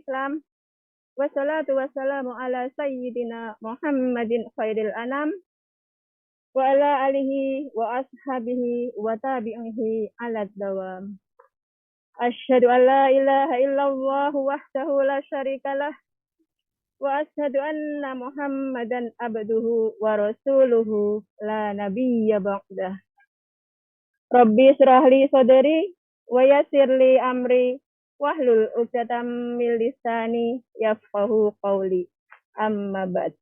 Islam. Wassalatu wassalamu ala sayyidina Muhammadin khairil anam wa ala alihi wa ashabihi wa tabi'ihi ala dawam. Asyhadu an la ilaha illallah wahdahu la syarikalah wa asyhadu anna Muhammadan abduhu wa rasuluhu la nabiyya ba'dah. Rabbi shrah li sadri wa yassir li amri wahlul 'uqdatam min lisani yafqahu qawli. Amma ba'd.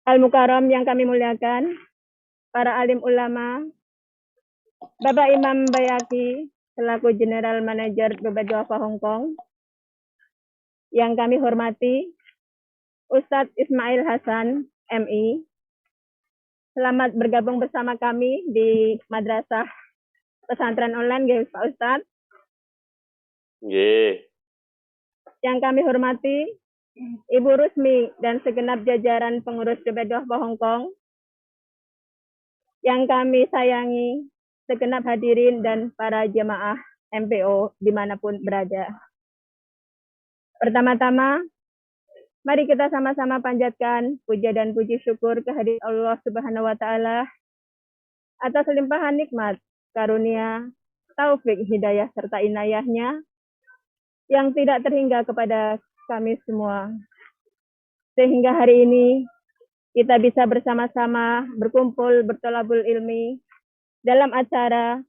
Al-Mukarram yang kami muliakan, para alim ulama, Bapak Imam Bayaki selaku General Manager Dompet Duafa Hong Kong, yang kami hormati Ustadz Ismail Hasan MI. Selamat bergabung bersama kami di Madrasah Pesantren Online, guys, Pak Ustadz. Yang kami hormati Ibu Rusmi dan segenap jajaran pengurus Dompet Duafa Hong Kong. Yang kami sayangi segenap hadirin dan para jemaah MPO dimanapun berada. Pertama-tama, mari kita sama-sama panjatkan puja dan puji syukur kehadirat Allah Subhanahu wa Ta'ala atas limpahan nikmat, karunia, taufik, hidayah, serta inayahnya yang tidak terhingga kepada kami semua. Sehingga hari ini kita bisa bersama-sama berkumpul bertolabul ilmi dalam acara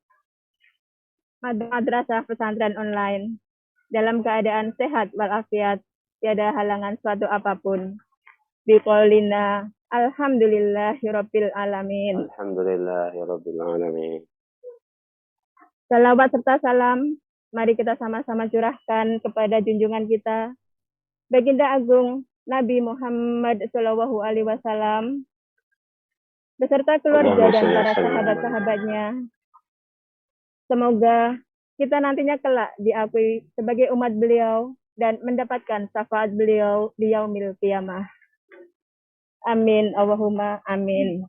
Madrasah Pesantren Online dalam keadaan sehat walafiat, tiada halangan suatu apapun. Biqaulina alhamdulillahirabbil alamin. Alhamdulillahirabbil alamin. Salawat serta salam mari kita sama-sama curahkan kepada junjungan kita Baginda Agung Nabi Muhammad sallallahu alaihi wasallam beserta keluarga dan para sahabat-sahabatnya. Semoga kita nantinya kelak diakui sebagai umat beliau dan mendapatkan syafaat beliau di yaumil qiyamah. Amin, Allahumma amin.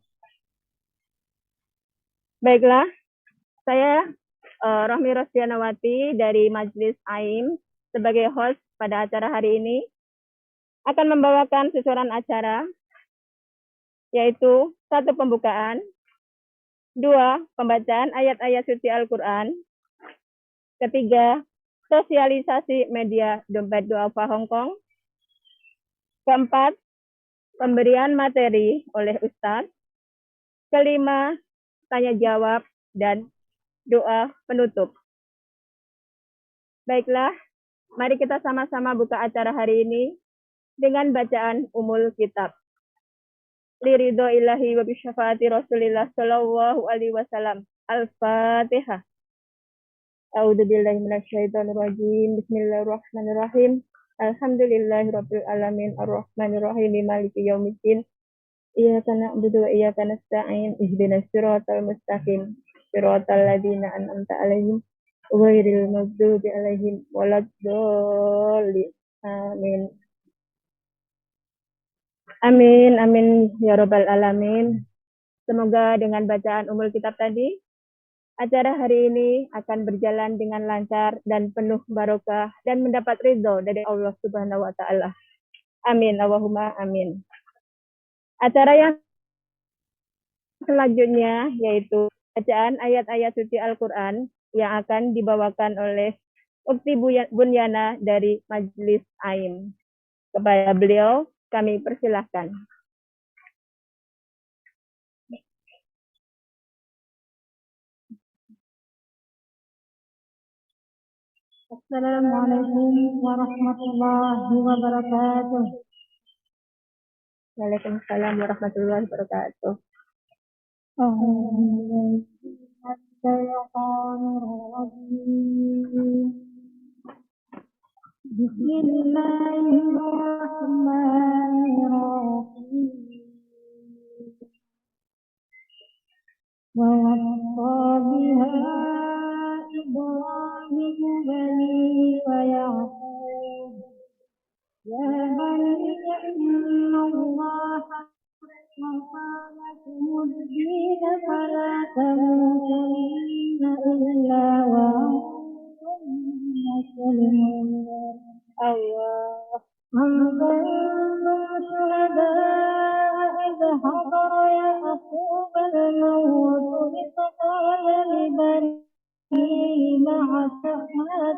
Baiklah, saya Rohmi Rosdianawati dari Majelis AIM sebagai host pada acara hari ini akan membawakan susunan acara, yaitu 1. Pembukaan, 2. Pembacaan ayat-ayat suci Al-Quran, 3. Sosialisasi media Dompet Duafa Hong Kong, 4. Pemberian materi oleh Ustadz, 5. Tanya jawab dan doa penutup. Baiklah, mari kita sama-sama buka acara hari ini dengan bacaan Ummul Kitab. Liridho ilahi wa bisyafaati Rasulillah sallallahu alaihi wasallam. Al-Fatihah. A'udzubillahi minasyaitonirrajim. Bismillahirrahmanirrahim. Alhamdulillahirabbil alamin arrahmanirrahim maliki yaumiddin. Iyyaka na'budu wa iyyaka nasta'in. Ihdinas siratal mustaqim. Siratal ladzina an'amta 'alaihim ghairil maghdubi 'alaihim waladdallin. Amin. Amin, amin, ya Rabbal Alamin. Semoga dengan bacaan Ummul Kitab tadi, acara hari ini akan berjalan dengan lancar dan penuh barokah dan mendapat ridho dari Allah Subhanahu wa Ta'ala. Amin, Allahumma amin. Acara yang selanjutnya yaitu bacaan ayat-ayat suci Al-Quran yang akan dibawakan oleh Ukti Bunyana dari Majelis AIM. Kepada beliau kami persilahkan. Assalamualaikum warahmatullahi wabarakatuh. Waalaikumsalam warahmatullahi wabarakatuh. Bismillahirrahmanirrahim. Wa wasabiha Ibrahim bani wa Yaqub. Ya bani inna Allah وقالكم الدين فلا تموتن إلا وأنتم مسلمون الله. أم كنتم شهداء إذ حضر يعقوب الموت إذ قال لبنيه ما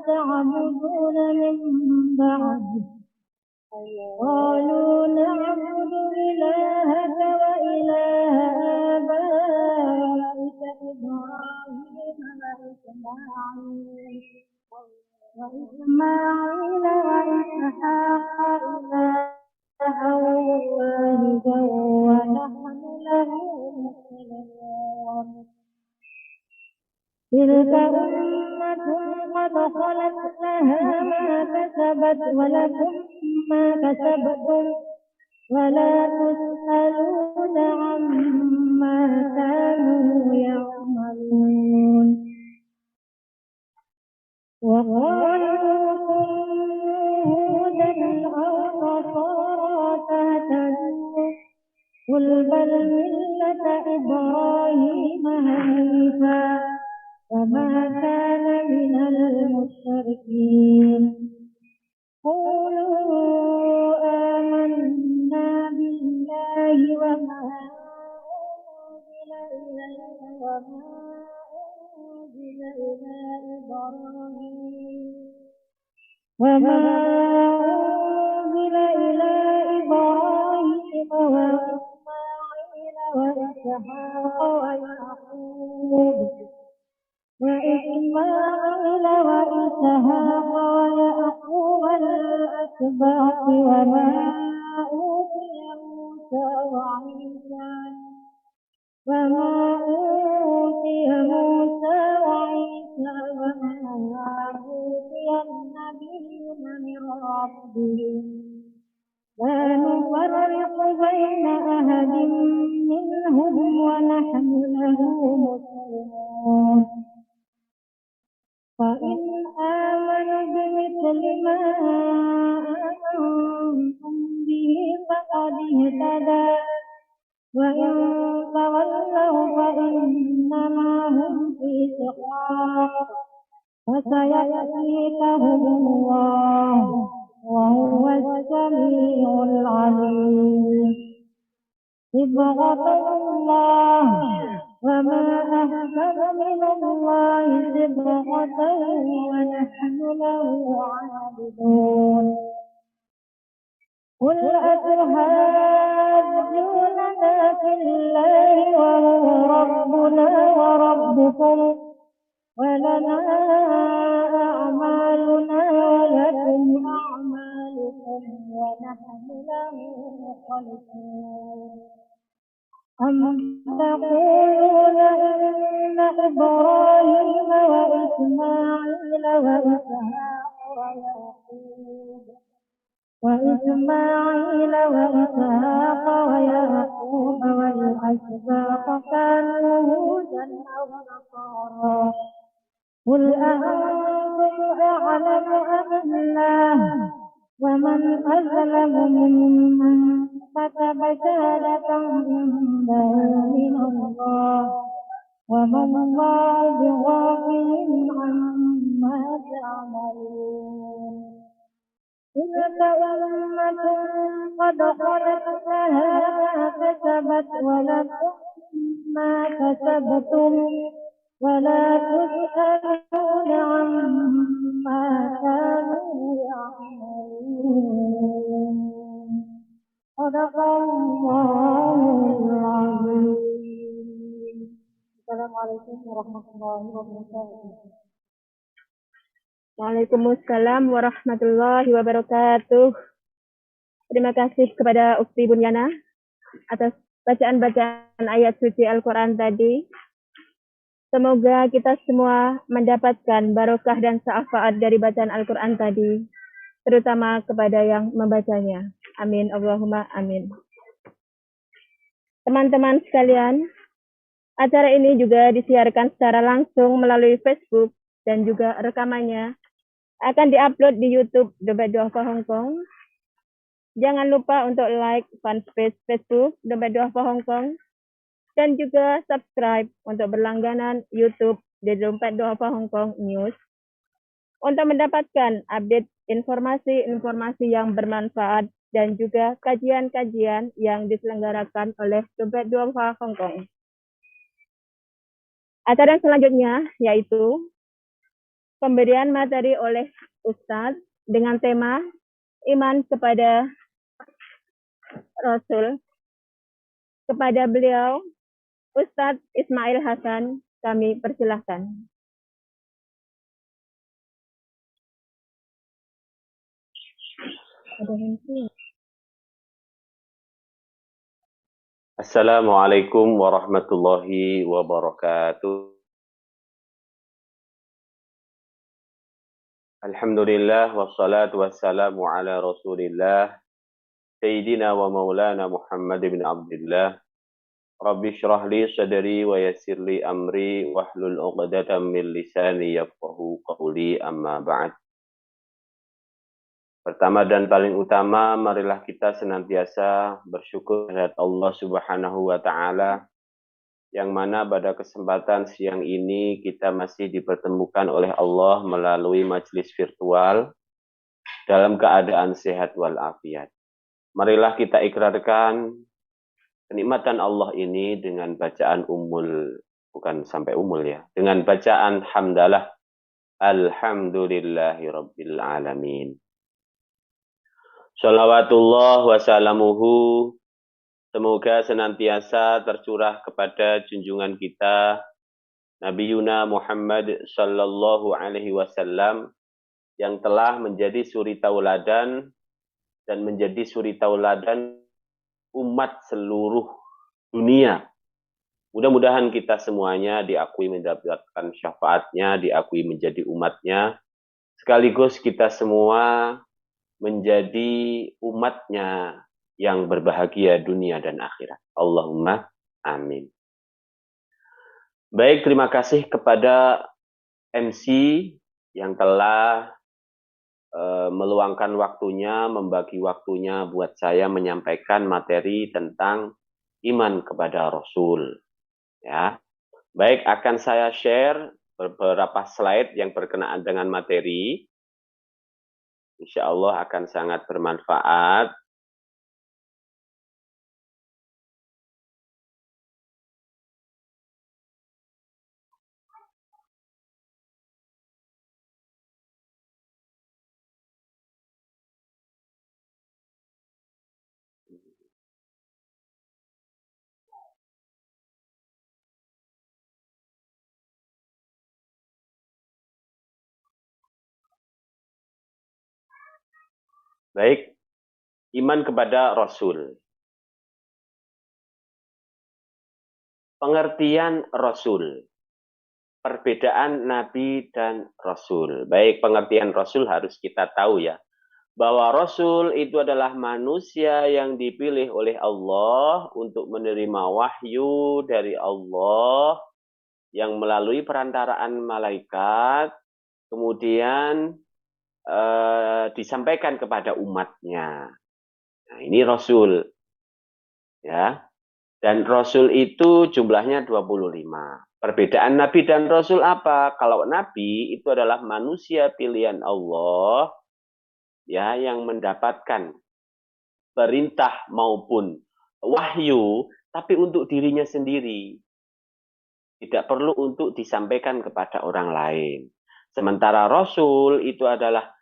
تعبدون من بعده قالوا نعبد إلهك وإله آبائك إبراهيم وإسماعيل وإسحاق إلها واحدا ونحن له مسلمون تلك أمة قد خلت لها ما كسبت ولكم ما كسبتم ولا تسألون عما كانوا يعملون وقالوا كونوا هودا أو نصارى تهتدوا قل بل ملة إبراهيم حنيفا وما كان من المشركين قولوا آمنا بالله وما أنزل إلينا وما أنزل إلى إبراهيم وإسماعيل وإسحاق ويعقوب الأسباط وما أوتي موسى وعيسى وما أوتي النبيون من ربهم لا نفرق بين أحد منهم ونحن له مسلمون فإن آمنوا بمثل ما آمنتم به فقد اهتدى وإن تولوا فإنما هم في شقاق فسيكفيكهم الله وهو السميع العليم صبغة الله وما أحسن من الله صبغة ونحن له عابدون قل أتحاجوننا في الله وهو ربنا وربكم ولنا أعمالنا ولكم أعمالكم ونحن له مخلصون أم تقولون إن إبراهيم وإسماعيل وإسحاق ويعقوب والأسباط كانوا هودا أو نصارى قل أأنتم أعلم أم الله ومن أظلم ممن كتب شهادة عنده من الله وما الله بغافل عما تعملون تلك أمة قد خلت لها ما كسبت ولكم ما كسبتم ولا تسألون عما كانوا يعملون صدق الله العظيم. Assalamualaikum warahmatullahi wabarakatuh. Waalaikumsalam warahmatullahi wabarakatuh. Terima kasih kepada Ukti Bunyana atas bacaan-bacaan ayat suci Al-Quran tadi. Semoga kita semua mendapatkan barokah dan syafaat dari bacaan Al-Quran tadi, terutama kepada yang membacanya. Amin, Allahumma amin. Teman-teman sekalian, acara ini juga disiarkan secara langsung melalui Facebook dan juga rekamannya akan diupload di YouTube Dompet Duafa Hong Kong. Jangan lupa untuk like fanpage Facebook Dompet Duafa Hong Kong dan juga subscribe untuk berlangganan YouTube di Dompet Duafa Hong Kong News. untuk mendapatkan update informasi-informasi yang bermanfaat dan juga kajian-kajian yang diselenggarakan oleh Dompet Duafa Hong Kong. Acara selanjutnya yaitu pemberian materi oleh Ustadz dengan tema iman kepada Rasul. Kepada beliau, Ustadz Ismail Hasan, kami persilahkan. Assalamualaikum warahmatullahi wabarakatuh. Alhamdulillah wassalatu wassalamu ala Rasulillah Sayyidina wa maulana Muhammad bin Abdullah. Rabbi shrah li sadri wa yassir li amri wahlul 'uqdatam min lisani yafqahu qawli, amma ba'd. Pertama dan paling utama, marilah kita senantiasa bersyukur kepada Allah Subhanahu wa taala, yang mana pada kesempatan siang ini kita masih dipertemukan oleh Allah melalui majelis virtual dalam keadaan sehat walafiat. Marilah kita ikrarkan kenikmatan Allah ini dengan bacaan bukan sampai ya, dengan bacaan hamdalah, alhamdulillahi rabbil alamin. Shalawatullah wassalamuhu, semoga senantiasa tercurah kepada junjungan kita Nabi Yuna Muhammad sallallahu alaihi wasallam, yang telah menjadi suri tauladan dan menjadi suri tauladan umat seluruh dunia. Mudah-mudahan kita semuanya diakui mendapatkan syafaatnya, diakui menjadi umatnya, sekaligus kita semua menjadi umatnya yang berbahagia dunia dan akhirat. Allahumma amin. Baik, terima kasih kepada MC yang telah meluangkan waktunya, membagi waktunya buat saya menyampaikan materi tentang iman kepada Rasul. Ya, baik, akan saya share beberapa slide yang berkenaan dengan materi. Insya Allah akan sangat bermanfaat. Baik, iman kepada Rasul. Pengertian Rasul. Perbedaan Nabi dan Rasul. Baik, pengertian Rasul harus kita tahu ya, bahwa Rasul itu adalah manusia yang dipilih oleh Allah untuk menerima wahyu dari Allah yang melalui perantaraan malaikat, kemudian disampaikan kepada umatnya. Nah, ini Rasul. Ya. Dan Rasul itu jumlahnya 25. Perbedaan Nabi dan Rasul apa? Kalau Nabi itu adalah manusia pilihan Allah, ya, yang mendapatkan perintah maupun wahyu, tapi untuk dirinya sendiri. Tidak perlu untuk disampaikan kepada orang lain. Sementara Rasul itu adalah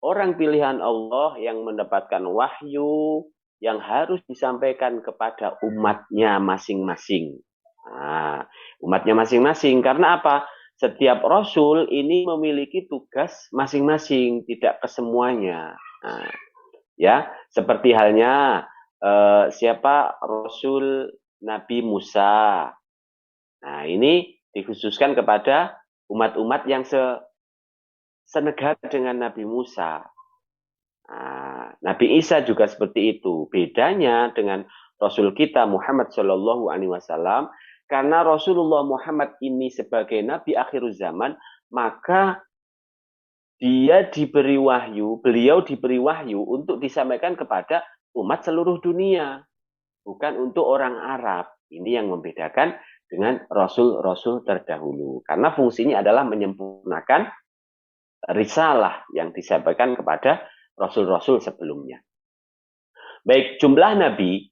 orang pilihan Allah yang mendapatkan wahyu yang harus disampaikan kepada umatnya masing-masing. Nah, umatnya masing-masing. Karena apa? Setiap Rasul ini memiliki tugas masing-masing, tidak kesemuanya. Nah, ya, seperti halnya siapa Rasul Nabi Musa. Nah, ini dikhususkan kepada umat-umat yang senegara dengan Nabi Musa. Nah, Nabi Isa juga seperti itu. Bedanya dengan Rasul kita Muhammad Shallallahu Alaihi Wasallam, karena Rasulullah Muhammad ini sebagai Nabi akhir zaman, maka beliau diberi wahyu untuk disampaikan kepada umat seluruh dunia, bukan untuk orang Arab. Ini yang membedakan dengan Rasul-Rasul terdahulu. Karena fungsinya adalah menyempurnakan risalah yang disampaikan kepada rasul-rasul sebelumnya. Baik, jumlah nabi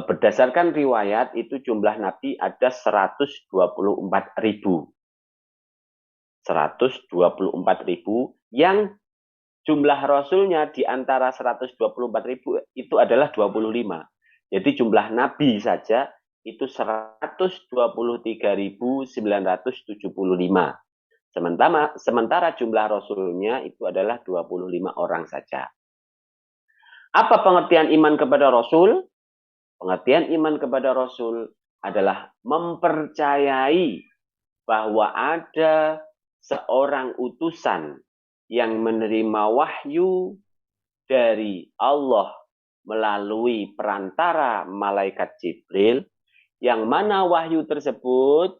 berdasarkan riwayat itu jumlah nabi ada 124.000. 124.000 yang jumlah rasulnya di antara 124.000 itu adalah 25. Jadi jumlah nabi saja itu 123.975. Sementara jumlah rasulnya itu adalah 25 orang saja. Apa pengertian iman kepada rasul? Pengertian iman kepada rasul adalah mempercayai bahwa ada seorang utusan yang menerima wahyu dari Allah melalui perantara malaikat Jibril, yang mana wahyu tersebut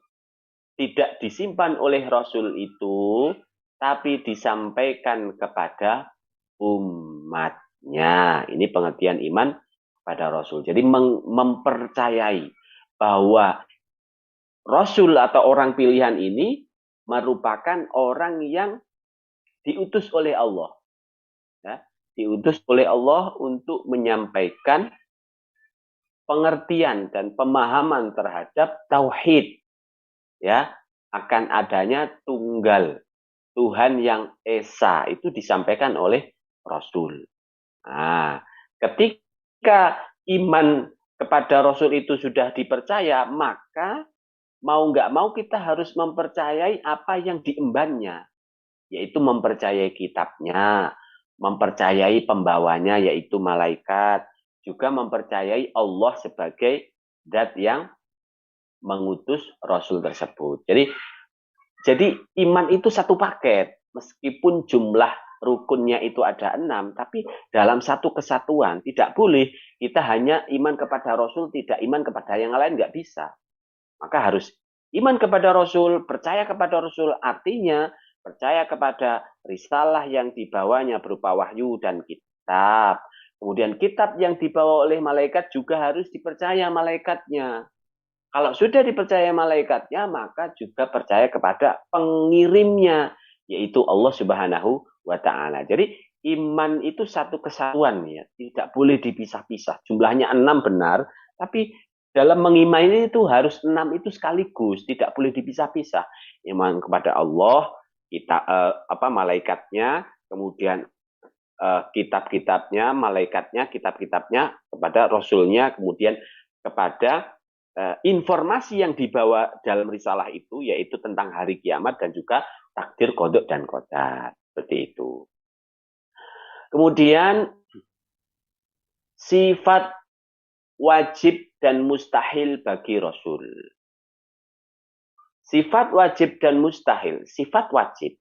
tidak disimpan oleh Rasul itu, tapi disampaikan kepada umatnya. Ini pengertian iman pada Rasul. Jadi mempercayai bahwa Rasul atau orang pilihan ini merupakan orang yang diutus oleh Allah. Ya, diutus oleh Allah untuk menyampaikan pengertian dan pemahaman terhadap tauhid. Ya, akan adanya tunggal Tuhan yang esa, itu disampaikan oleh Rasul. Nah, ketika iman kepada Rasul itu sudah dipercaya, maka mau nggak mau kita harus mempercayai apa yang diembannya, yaitu mempercayai kitabnya, mempercayai pembawanya yaitu malaikat, juga mempercayai Allah sebagai zat yang mengutus Rasul tersebut. Jadi iman itu satu paket, meskipun jumlah rukunnya itu ada 6, tapi dalam satu kesatuan. Tidak boleh kita hanya iman kepada Rasul, tidak iman kepada yang lain, nggak bisa. Maka harus iman kepada Rasul, percaya kepada Rasul, artinya percaya kepada risalah yang dibawanya berupa wahyu dan kitab. Kemudian kitab yang dibawa oleh malaikat juga harus dipercaya malaikatnya. Kalau sudah dipercaya malaikatnya, maka juga percaya kepada pengirimnya, yaitu Allah Subhanahu wa Ta'ala. Jadi iman itu satu kesatuan, ya, tidak boleh dipisah-pisah. Jumlahnya 6 benar, tapi dalam mengimani itu harus 6 itu sekaligus, tidak boleh dipisah-pisah. Iman kepada Allah, malaikatnya, kemudian kitab-kitabnya, malaikatnya, kitab-kitabnya, kepada Rasulnya, kemudian kepada informasi yang dibawa dalam risalah itu, yaitu tentang hari kiamat dan juga takdir, qada dan qadar. Seperti itu. Kemudian sifat wajib dan mustahil bagi Rasul. Sifat wajib dan mustahil. Sifat wajib,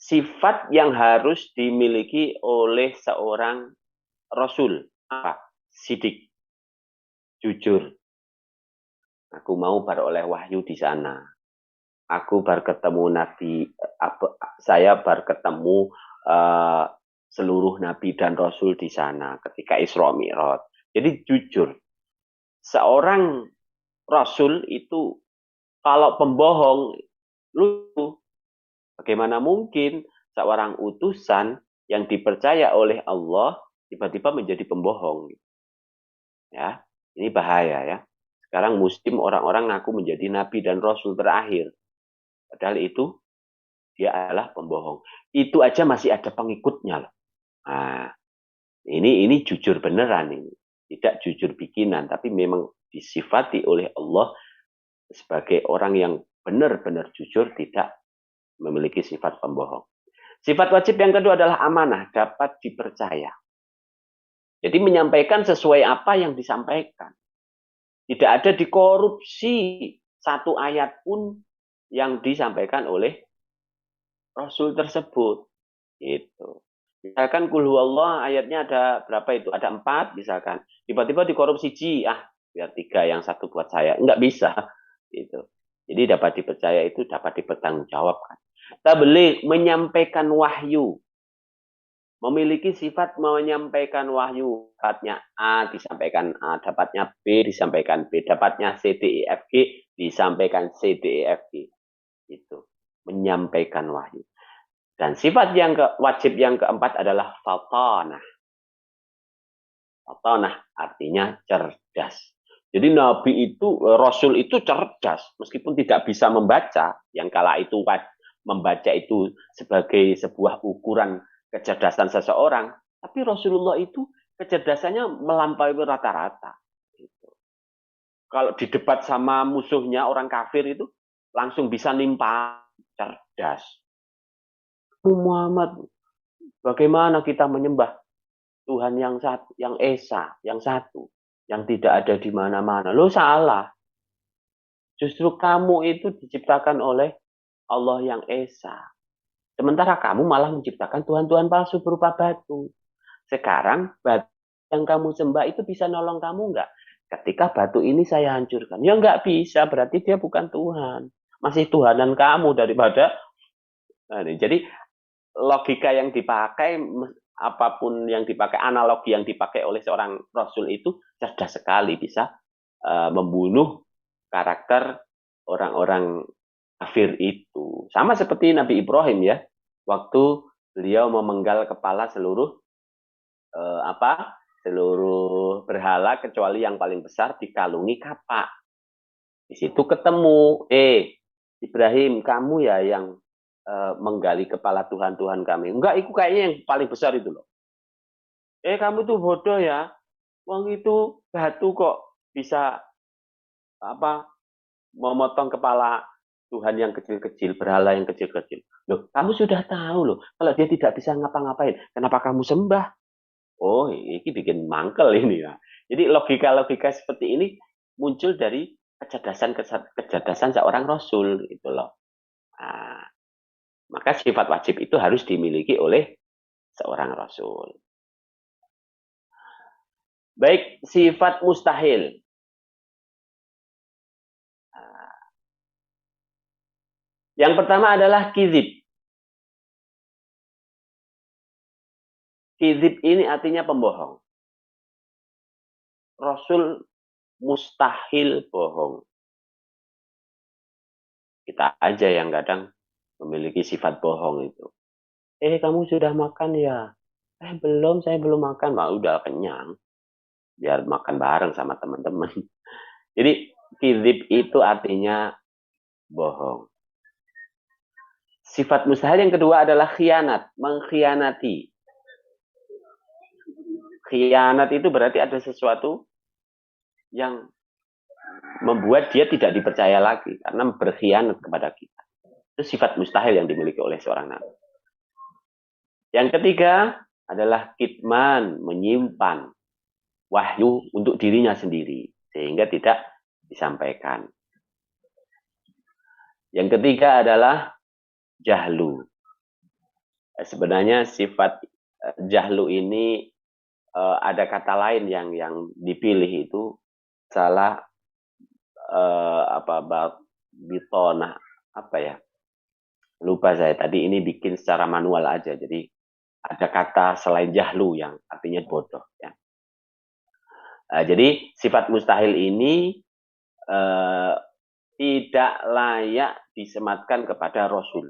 sifat yang harus dimiliki oleh seorang Rasul. Apa? Sidik, jujur. Aku mau beroleh wahyu di sana. Aku berketemu Nabi, saya berketemu seluruh Nabi dan Rasul di sana ketika Isra Mi'raj. Jadi jujur. Seorang Rasul itu kalau pembohong, lucu. Bagaimana mungkin seorang utusan yang dipercaya oleh Allah tiba-tiba menjadi pembohong? Ya, ini bahaya ya. Sekarang muslim orang-orang ngaku menjadi nabi dan rasul terakhir. Padahal itu dia adalah pembohong. Itu aja masih ada pengikutnya loh. Nah, ini jujur beneran ini. Tidak jujur bikinan, tapi memang disifati oleh Allah sebagai orang yang benar-benar jujur, tidak memiliki sifat pembohong. Sifat wajib yang kedua adalah amanah, dapat dipercaya. Jadi menyampaikan sesuai apa yang disampaikan. Tidak ada dikorupsi satu ayat pun yang disampaikan oleh Rasul tersebut. Gitu. Misalkan kul huwallah ayatnya ada berapa itu? Ada 4 misalkan. Tiba-tiba dikorupsi biar 3 yang 1 buat saya. Enggak bisa. Gitu. Jadi dapat dipercaya itu dapat dipertanggungjawabkan. Tabligh, menyampaikan wahyu. Memiliki sifat menyampaikan wahyu. Dapatnya A, disampaikan A. Dapatnya B, disampaikan B. Dapatnya C, D, E, F, G, disampaikan C, D, E, F, G. Itu. Menyampaikan wahyu. Dan sifat yang wajib yang keempat adalah fatanah. Fatanah artinya cerdas. Jadi Nabi itu, Rasul itu cerdas, meskipun tidak bisa membaca, yang kala itu membaca itu sebagai sebuah ukuran kecerdasan seseorang, tapi Rasulullah itu kecerdasannya melampaui rata-rata. Kalau di debat sama musuhnya orang kafir itu langsung bisa nimpa, cerdas. Muhammad, bagaimana kita menyembah Tuhan yang satu, yang esa, yang satu, yang tidak ada di mana-mana? Lo salah. Justru kamu itu diciptakan oleh Allah yang esa. Sementara kamu malah menciptakan Tuhan-Tuhan palsu berupa batu. Sekarang batu yang kamu sembah itu bisa nolong kamu nggak? Ketika batu ini saya hancurkan. Ya nggak bisa, berarti dia bukan Tuhan. Masih Tuhanan kamu daripada. Nah, jadi logika yang dipakai, apapun yang dipakai, analogi yang dipakai oleh seorang Rasul itu cerdas sekali, bisa membunuh karakter orang-orang kafir itu. Sama seperti Nabi Ibrahim ya, waktu beliau memenggal kepala seluruh seluruh berhala kecuali yang paling besar dikalungi kapak. Di situ ketemu, Ibrahim, kamu ya yang menggali kepala Tuhan-Tuhan kami. Enggak, itu kayaknya yang paling besar itu loh. Kamu tuh bodoh ya. Wong itu batu kok bisa memotong kepala Tuhan yang kecil-kecil, berhala yang kecil-kecil. Loh, kamu sudah tahu loh, kalau dia tidak bisa ngapa-ngapain, kenapa kamu sembah? Oh, ini bikin mangkel ini ya. Jadi logika-logika seperti ini muncul dari kecerdasan seorang Rasul gitu loh. Nah, maka sifat wajib itu harus dimiliki oleh seorang Rasul. Baik, sifat mustahil. Yang pertama adalah kizib. Kizib ini artinya pembohong. Rasul mustahil bohong. Kita aja yang kadang memiliki sifat bohong itu. Kamu sudah makan ya? Belum, saya belum makan. Wah, udah kenyang. Biar makan bareng sama teman-teman. Jadi, kizib itu artinya bohong. Sifat mustahil yang kedua adalah khianat, mengkhianati. Khianat itu berarti ada sesuatu yang membuat dia tidak dipercaya lagi karena berkhianat kepada kita. Itu sifat mustahil yang dimiliki oleh seorang nabi. Yang ketiga adalah kitman, menyimpan wahyu untuk dirinya sendiri sehingga tidak disampaikan. Yang ketiga adalah jahlu. Sebenarnya sifat jahlu ini ada kata lain yang dipilih itu salah bitonah lupa saya tadi, ini bikin secara manual aja, jadi ada kata selain jahlu yang artinya bodoh ya. Jadi sifat mustahil ini tidak layak disematkan kepada Rasul.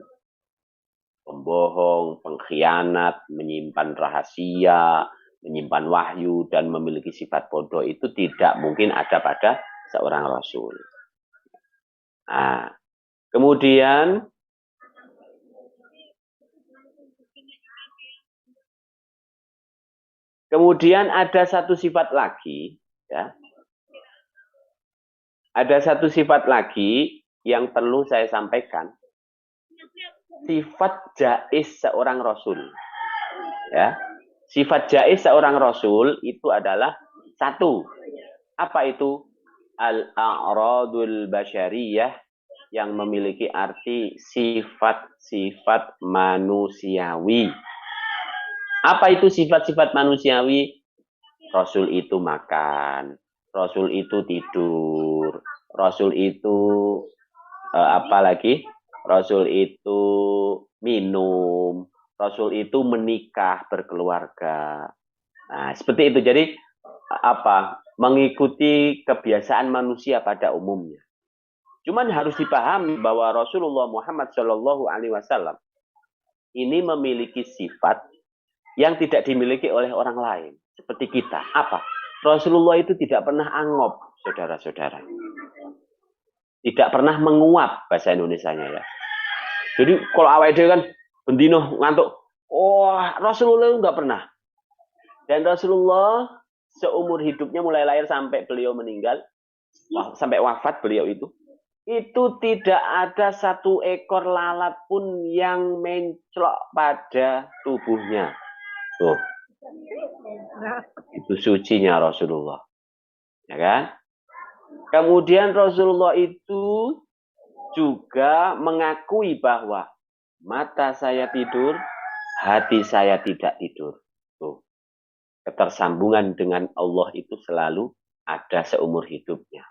Pembohong, pengkhianat, menyimpan rahasia, menyimpan wahyu, dan memiliki sifat bodoh itu tidak mungkin ada pada seorang Rasul. Nah, kemudian ada satu sifat lagi, ya. Ada satu sifat lagi yang perlu saya sampaikan. Sifat jaiz seorang Rasul. Ya. Sifat jaiz seorang Rasul itu adalah satu. Apa itu? Al-a'radul basyariyah, yang memiliki arti sifat-sifat manusiawi. Apa itu sifat-sifat manusiawi? Rasul itu makan, Rasul itu tidur, Rasul itu Rasul itu minum, Rasul itu menikah, berkeluarga. Nah, seperti itu. Jadi mengikuti kebiasaan manusia pada umumnya. Cuman harus dipahami bahwa Rasulullah Muhammad Shallallahu Alaihi Wasallam ini memiliki sifat yang tidak dimiliki oleh orang lain. Seperti kita. Apa? Rasulullah itu tidak pernah angop, saudara-saudara. Tidak pernah menguap, bahasa Indonesianya ya. Jadi kalau awake dhewe kan bendino ngantuk, Rasulullah nggak pernah. Dan Rasulullah seumur hidupnya mulai lahir sampai beliau meninggal, sampai wafat beliau itu tidak ada satu ekor lalat pun yang menclok pada tubuhnya. Tuh. Itu sucinya Rasulullah. Ya kan? Kemudian Rasulullah itu juga mengakui bahwa mata saya tidur, hati saya tidak tidur. Tuh. Ketersambungan dengan Allah itu selalu ada seumur hidupnya.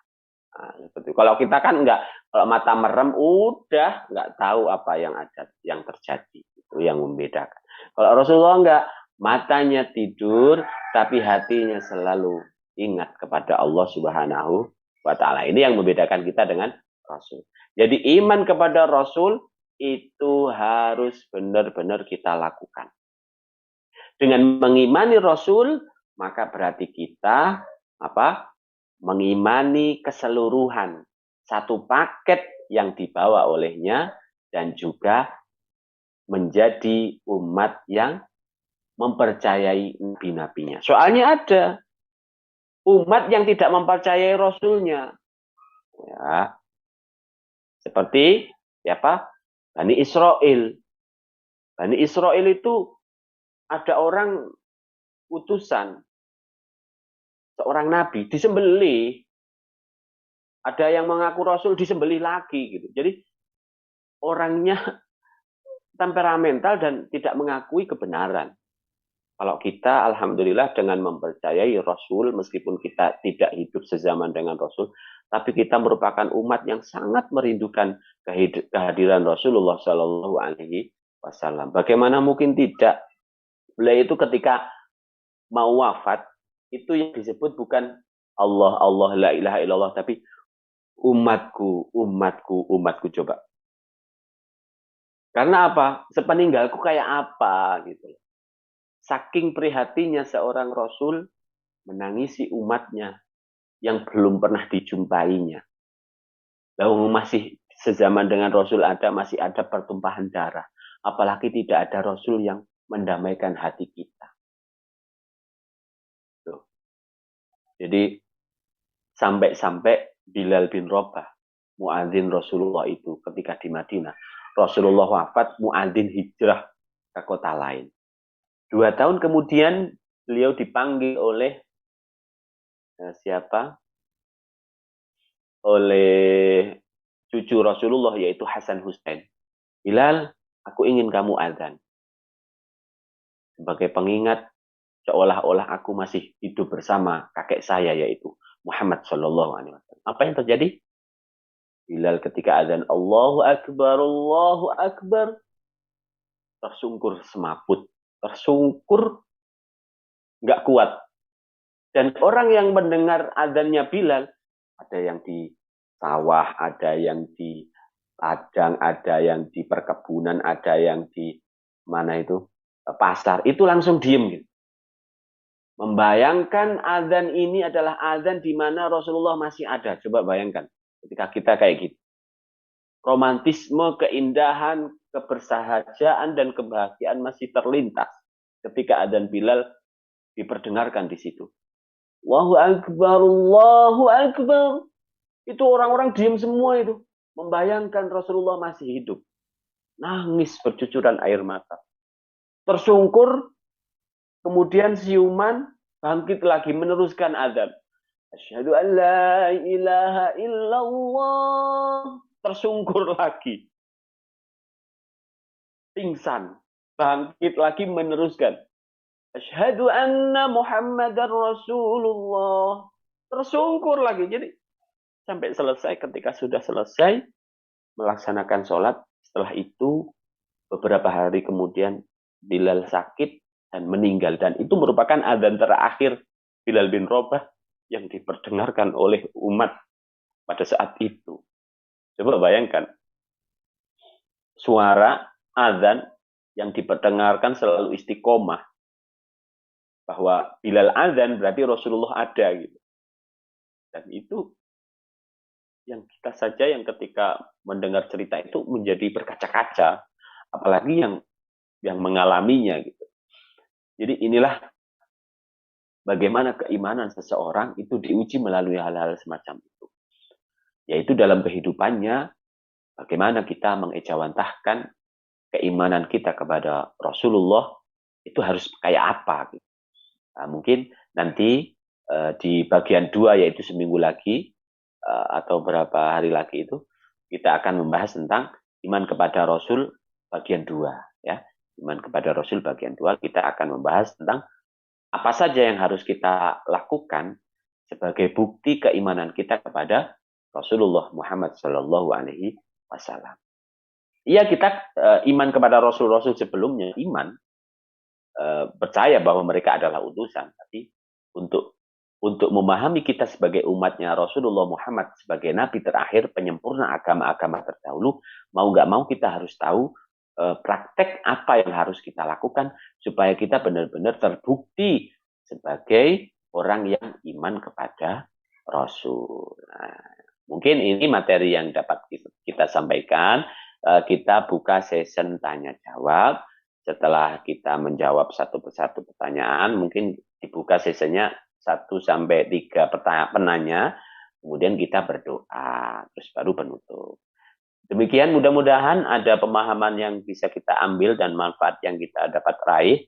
Nah, seperti kalau kita kan enggak, kalau mata merem udah enggak tahu apa yang ada, yang terjadi. Itu yang membedakan. Kalau Rasulullah enggak, matanya tidur tapi hatinya selalu ingat kepada Allah Subhanahu wa taala. Ini yang membedakan kita dengan Rasul. Jadi iman kepada Rasul itu harus benar-benar kita lakukan. Dengan mengimani Rasul, maka berarti kita mengimani keseluruhan satu paket yang dibawa olehnya dan juga menjadi umat yang mempercayai nabi-nabinya. Soalnya ada umat yang tidak mempercayai Rasulnya. Ya. Seperti siapa? Bani Israel. Bani Israel itu ada orang utusan, seorang nabi, disembelih. Ada yang mengaku Rasul, disembelih lagi. Gitu. Jadi orangnya temperamental dan tidak mengakui kebenaran. Kalau kita, alhamdulillah, dengan mempercayai Rasul, meskipun kita tidak hidup sezaman dengan Rasul, tapi kita merupakan umat yang sangat merindukan kehadiran Rasulullah Shallallahu Alaihi Wasallam. Bagaimana mungkin tidak? Beliau itu ketika mau wafat, itu yang disebut bukan Allah, Allah, la ilaha illallah, tapi umatku, umatku, umatku. Coba. Karena apa? Sepeninggalku kayak apa? Gitu. Saking prihatinnya seorang Rasul menangisi umatnya yang belum pernah dijumpainya. Lalu masih sezaman dengan Rasul ada, masih ada pertumpahan darah. Apalagi tidak ada Rasul yang mendamaikan hati kita. Tuh. Jadi sampai-sampai Bilal bin Rabah, muadzin Rasulullah itu ketika di Madinah, Rasulullah wafat, muadzin hijrah ke kota lain. 2 tahun kemudian beliau dipanggil oleh siapa? Oleh cucu Rasulullah yaitu Hasan Husain. Bilal, aku ingin kamu azan. Sebagai pengingat seolah-olah aku masih hidup bersama kakek saya yaitu Muhammad Shallallahu Alaihi Wasallam. Apa yang terjadi? Bilal ketika azan Allahu Akbar, tersungkur semaput, tersungkur nggak kuat. Dan orang yang mendengar azannya Bilal, ada yang di sawah, ada yang di ladang, ada yang di perkebunan, ada yang di mana itu pasar, itu langsung diem gitu. Membayangkan azan ini adalah azan di mana Rasulullah masih ada. Coba bayangkan ketika kita kayak gitu. Romantisme, keindahan, kebersahajaan, dan kebahagiaan masih terlintas ketika azan Bilal diperdengarkan di situ. Allahu Akbar, Allahu Akbar. Itu orang-orang diam semua itu. Membayangkan Rasulullah masih hidup. Nangis bercucuran air mata. Tersungkur, kemudian siuman, bangkit lagi meneruskan azan. Asyhadu an la ilaha illallah. Tersungkur lagi. Pingsan. Bangkit lagi meneruskan. Asyhadu anna Muhammadar Rasulullah. Tersungkur lagi. Jadi sampai selesai, ketika sudah selesai melaksanakan sholat, setelah itu beberapa hari kemudian Bilal sakit dan meninggal. Dan itu merupakan azan terakhir Bilal bin Rabah yang diperdengarkan oleh umat pada saat itu. Coba bayangkan. Suara azan yang diperdengarkan selalu istiqomah, bahwa Bilal azan berarti Rasulullah ada gitu. Dan itu yang kita saja yang ketika mendengar cerita itu menjadi berkaca-kaca, apalagi yang mengalaminya gitu. Jadi inilah bagaimana keimanan seseorang itu diuji melalui hal-hal semacam itu. Yaitu dalam kehidupannya, bagaimana kita mengejawantahkan keimanan kita kepada Rasulullah itu harus kayak apa gitu. Nah, mungkin nanti di bagian 2 yaitu seminggu lagi atau berapa hari lagi itu kita akan membahas tentang iman kepada Rasul bagian 2 ya. Iman kepada Rasul bagian 2 kita akan membahas tentang apa saja yang harus kita lakukan sebagai bukti keimanan kita kepada Rasulullah Muhammad Shallallahu Alaihi Wasallam. Iya, kita iman kepada Rasul-Rasul sebelumnya, iman, percaya bahwa mereka adalah utusan. Tapi untuk memahami kita sebagai umatnya Rasulullah Muhammad sebagai nabi terakhir, penyempurna agama-agama terdahulu, mau nggak mau kita harus tahu praktek apa yang harus kita lakukan supaya kita benar-benar terbukti sebagai orang yang iman kepada Rasul. Nah, mungkin ini materi yang dapat kita sampaikan. Kita buka session tanya jawab. Setelah kita menjawab satu persatu pertanyaan, mungkin dibuka sessionnya 1 sampai 3 penanya, kemudian kita berdoa, terus baru penutup. Demikian, mudah-mudahan ada pemahaman yang bisa kita ambil dan manfaat yang kita dapat raih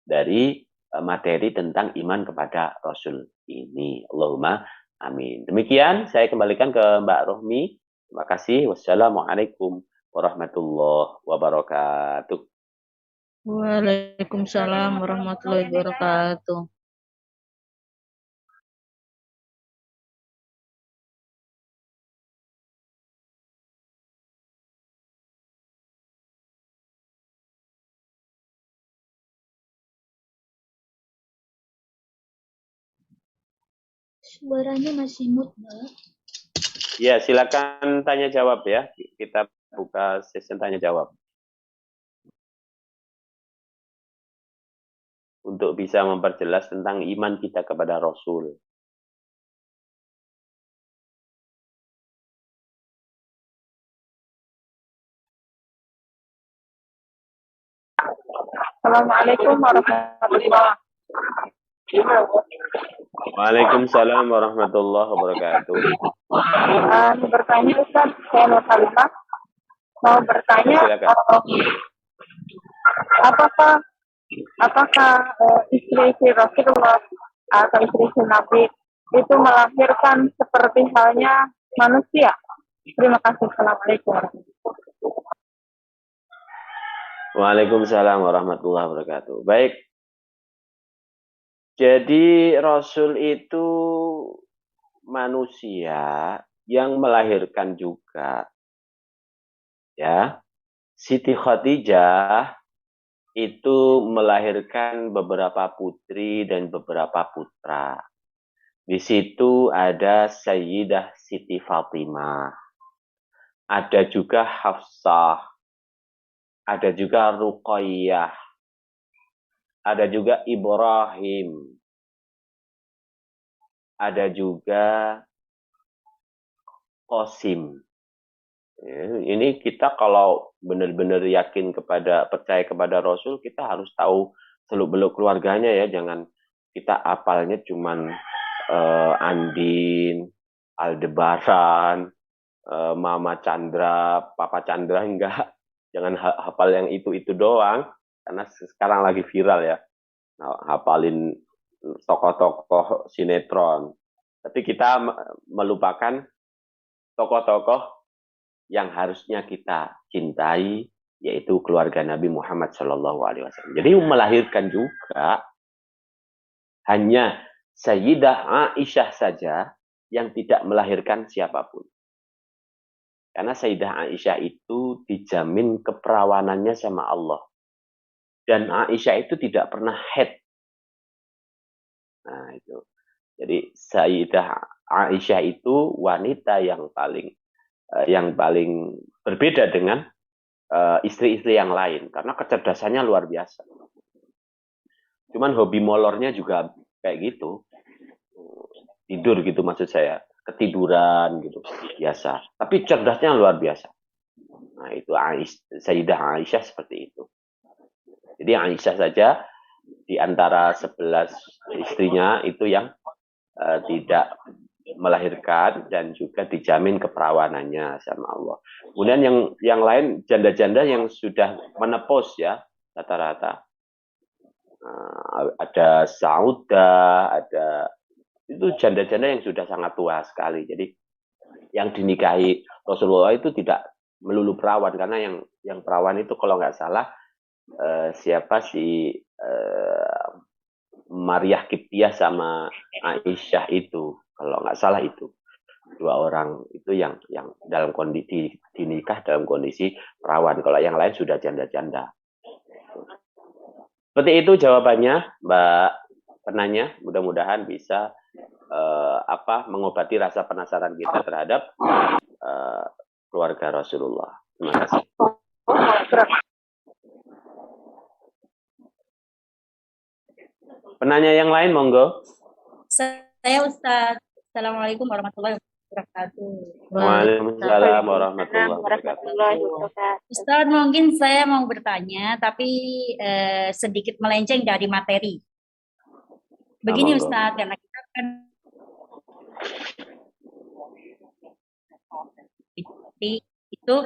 dari materi tentang iman kepada Rasul ini. Allahumma amin. Demikian, saya kembalikan ke Mbak Rohmi. Terima kasih. Wassalamualaikum warahmatullahi wabarakatuh. Waalaikumsalam warahmatullahi wabarakatuh. Suaranya masih mute, Mbak. Ya, silakan tanya jawab ya. Kita buka sesi tanya jawab. Untuk bisa memperjelas tentang iman kita kepada Rasul. Assalamualaikum warahmatullahi wabarakatuh. Waalaikumsalam warahmatullahi wabarakatuh. Bertanya Ustaz, saya Nur Halimah. Mau bertanya, apakah istri Rasulullah atau istri Nabi itu melahirkan seperti halnya manusia? Terima kasih. Assalamualaikum warahmatullahi wabarakatuh. Waalaikumsalam warahmatullahi wabarakatuh. Baik. Jadi Rasul itu manusia yang melahirkan juga. Ya. Siti Khadijah itu melahirkan beberapa putri dan beberapa putra. Di situ ada Sayyidah Siti Fatimah. Ada juga Hafsah. Ada juga Ruqayyah. Ada juga Ibrahim. Ada juga Qasim. Ini kita kalau benar-benar yakin percaya kepada Rasul, kita harus tahu seluk-beluk keluarganya ya. Jangan kita apalnya cuman Andin, Aldebaran, Mama Chandra, Papa Chandra, enggak. Jangan hafal yang itu doang, karena sekarang lagi viral ya. Nah, hafalin tokoh-tokoh sinetron. Tapi kita melupakan tokoh-tokoh yang harusnya kita cintai, yaitu keluarga Nabi Muhammad SAW. Jadi melahirkan juga hanya Sayyidah Aisyah saja yang tidak melahirkan siapapun. Karena Sayyidah Aisyah itu dijamin keperawanannya sama Allah. Dan Aisyah itu tidak pernah haid. Nah itu. Jadi Sayyidah Aisyah itu wanita yang paling berbeda dengan istri-istri yang lain karena kecerdasannya luar biasa. Cuman hobi molornya juga kayak gitu, tidur gitu maksud saya, ketiduran gitu biasa. Tapi cerdasnya luar biasa. Nah itu Sayyidah Aisyah seperti itu. Jadi Aisyah saja di antara 11 istrinya itu yang tidak melahirkan dan juga dijamin keperawanannya sama Allah. Kemudian yang lain janda-janda yang sudah menepus ya rata-rata. Ada Sauda, ada itu janda-janda yang sudah sangat tua sekali. Jadi yang dinikahi Rasulullah itu tidak melulu perawan karena yang perawan itu kalau nggak salah siapa si Maryah Kiptiah sama Aisyah itu kalau nggak salah itu dua orang itu yang dalam kondisi dinikah dalam kondisi perawan. Kalau yang lain sudah janda-janda. Seperti itu jawabannya, Mbak penanya. Mudah-mudahan bisa mengobati rasa penasaran kita terhadap keluarga Rasulullah. Terima kasih. Penanya yang lain, monggo. Saya Ustaz. Assalamualaikum warahmatullahi wabarakatuh. Waalaikumsalam warahmatullahi wabarakatuh. Ustaz, mungkin saya mau bertanya, tapi sedikit melenceng dari materi. Begini Ustaz, karena kita kan itu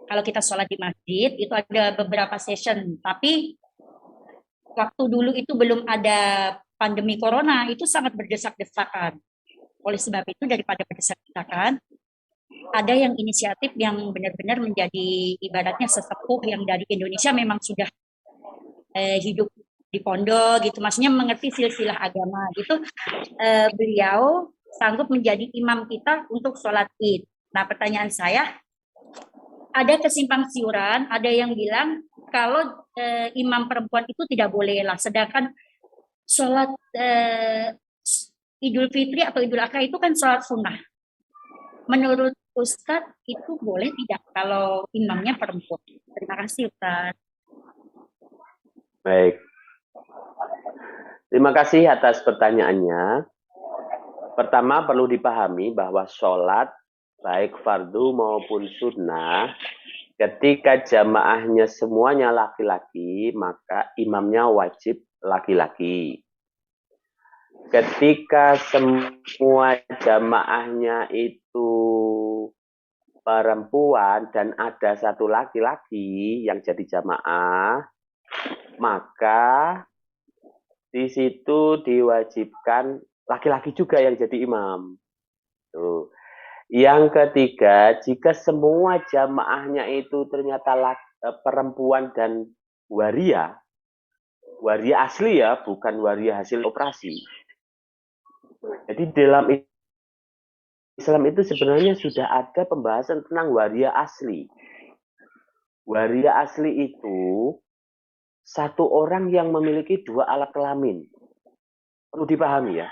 kalau kita sholat di masjid itu ada beberapa session, tapi waktu dulu itu belum ada pandemi corona, itu sangat berdesak-desakan. Oleh sebab itu daripada berdesak-desakan, ada yang inisiatif yang benar-benar menjadi ibaratnya sesepuh yang dari Indonesia memang sudah hidup di pondok gitu, maksudnya mengerti silsilah agama gitu. Beliau sanggup menjadi imam kita untuk sholat Id. Nah, pertanyaan saya, ada kesimpang siuran, ada yang bilang kalau imam perempuan itu tidak boleh lah, sedangkan sholat Idul Fitri atau Idul Adha itu kan sholat sunnah. Menurut Ustadz itu boleh tidak kalau imamnya perempuan? Terima kasih Ustadz. Baik. Terima kasih atas pertanyaannya. Pertama perlu dipahami bahwa sholat baik fardu maupun sunnah ketika jamaahnya semuanya laki-laki maka imamnya wajib laki-laki. Ketika semua jamaahnya itu perempuan dan ada satu laki-laki yang jadi jamaah, maka di situ diwajibkan laki-laki juga yang jadi imam. Tuh. Yang ketiga, jika semua jamaahnya itu ternyata perempuan dan waria asli ya, bukan waria hasil operasi. Jadi dalam Islam itu sebenarnya sudah ada pembahasan tentang waria asli. Waria asli itu satu orang yang memiliki dua alat kelamin. Perlu dipahami ya.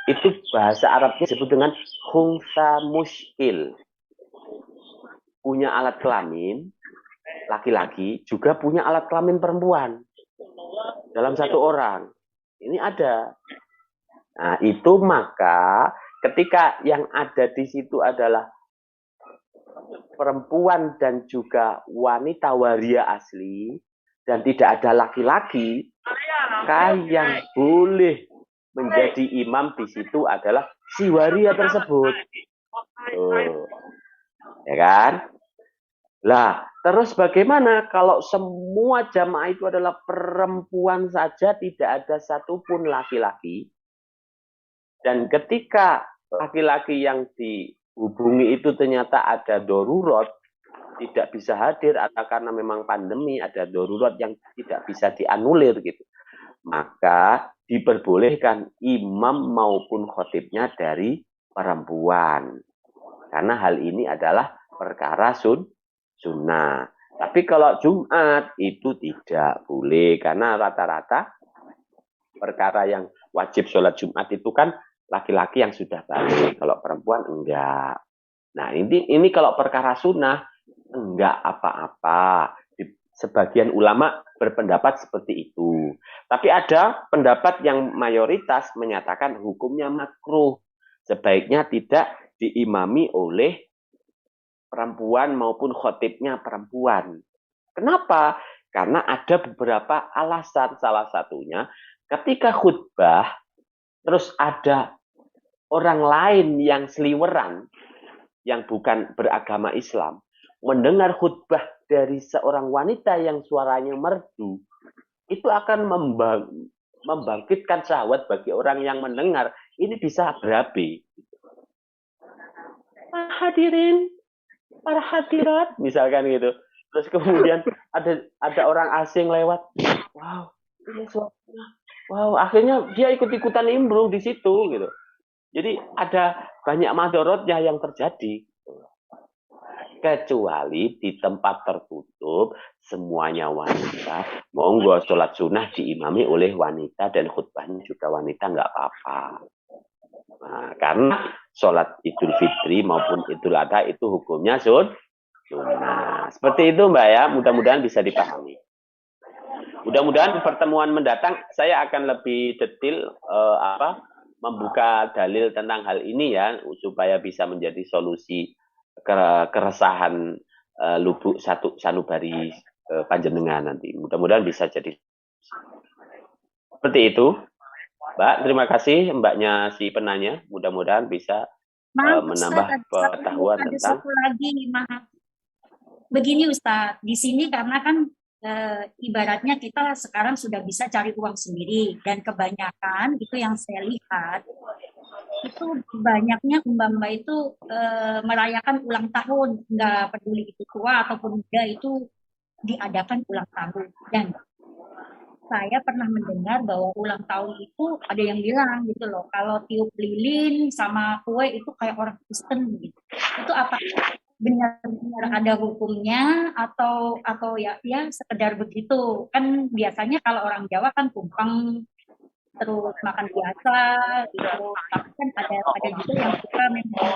Itu bahasa Arabnya disebut dengan khunsa muskil. Punya alat kelamin laki-laki, juga punya alat kelamin perempuan. Dalam satu orang. Ini ada. Nah, itu maka ketika yang ada di situ adalah perempuan dan juga wanita waria asli dan tidak ada laki-laki, maka yang boleh menjadi imam di situ adalah si waria tersebut. Ya kan? Lah, terus bagaimana kalau semua jamaah itu adalah perempuan saja, tidak ada satupun laki-laki? Dan ketika laki-laki yang dihubungi itu ternyata ada darurat, tidak bisa hadir atau karena memang pandemi ada darurat yang tidak bisa dianulir gitu, maka diperbolehkan imam maupun khotibnya dari perempuan. Karena hal ini adalah perkara sunnah. Tapi kalau Jumat itu tidak boleh karena rata-rata perkara yang wajib sholat Jumat itu kan laki-laki yang sudah balik, kalau perempuan enggak. Nah ini kalau perkara sunnah enggak apa-apa. Sebagian ulama berpendapat seperti itu. Tapi ada pendapat yang mayoritas menyatakan hukumnya makruh. Sebaiknya tidak diimami oleh perempuan maupun khotibnya perempuan. Kenapa? Karena ada beberapa alasan. Salah satunya ketika khutbah terus ada orang lain yang seliweran yang bukan beragama Islam mendengar khutbah dari seorang wanita yang suaranya merdu, itu akan membangkitkan syahwat bagi orang yang mendengar. Ini bisa berapi. Hadirin, para hadirat, misalkan gitu. Terus kemudian ada orang asing lewat. Wow, ini suaranya. Wow, akhirnya dia ikut-ikutan nimbrung di situ gitu. Jadi ada banyak madorotnya yang terjadi. Kecuali di tempat tertutup semuanya wanita, monggo sholat sunnah diimami oleh wanita dan khutbahnya juga wanita, nggak apa-apa. Nah, karena sholat Idul Fitri maupun Idul Adha itu hukumnya sunnah. Seperti itu Mbak ya, mudah-mudahan bisa dipahami. Mudah-mudahan pertemuan mendatang saya akan lebih detail membuka dalil tentang hal ini ya, supaya bisa menjadi solusi keresahan lubuk satu sanubari panjenengan nanti. Mudah-mudahan bisa jadi seperti itu. Mbak, terima kasih Mbaknya si penanya. Mudah-mudahan bisa menambah pengetahuan ada tentang. satu lagi, maaf. Begini Ustadz, di sini karena kan ibaratnya kita sekarang sudah bisa cari uang sendiri, dan kebanyakan itu yang saya lihat itu banyaknya mbak-mbak itu merayakan ulang tahun, nggak peduli itu tua ataupun muda, itu diadakan ulang tahun. Dan saya pernah mendengar bahwa ulang tahun itu ada yang bilang gitu loh, kalau tiup lilin sama kue itu kayak orang Kristen gitu. Itu apa benar-benar ada hukumnya atau ya sekedar begitu? Kan biasanya kalau orang Jawa kan tumpeng terus makan biasa gitu, tapi kan ada juga yang suka memang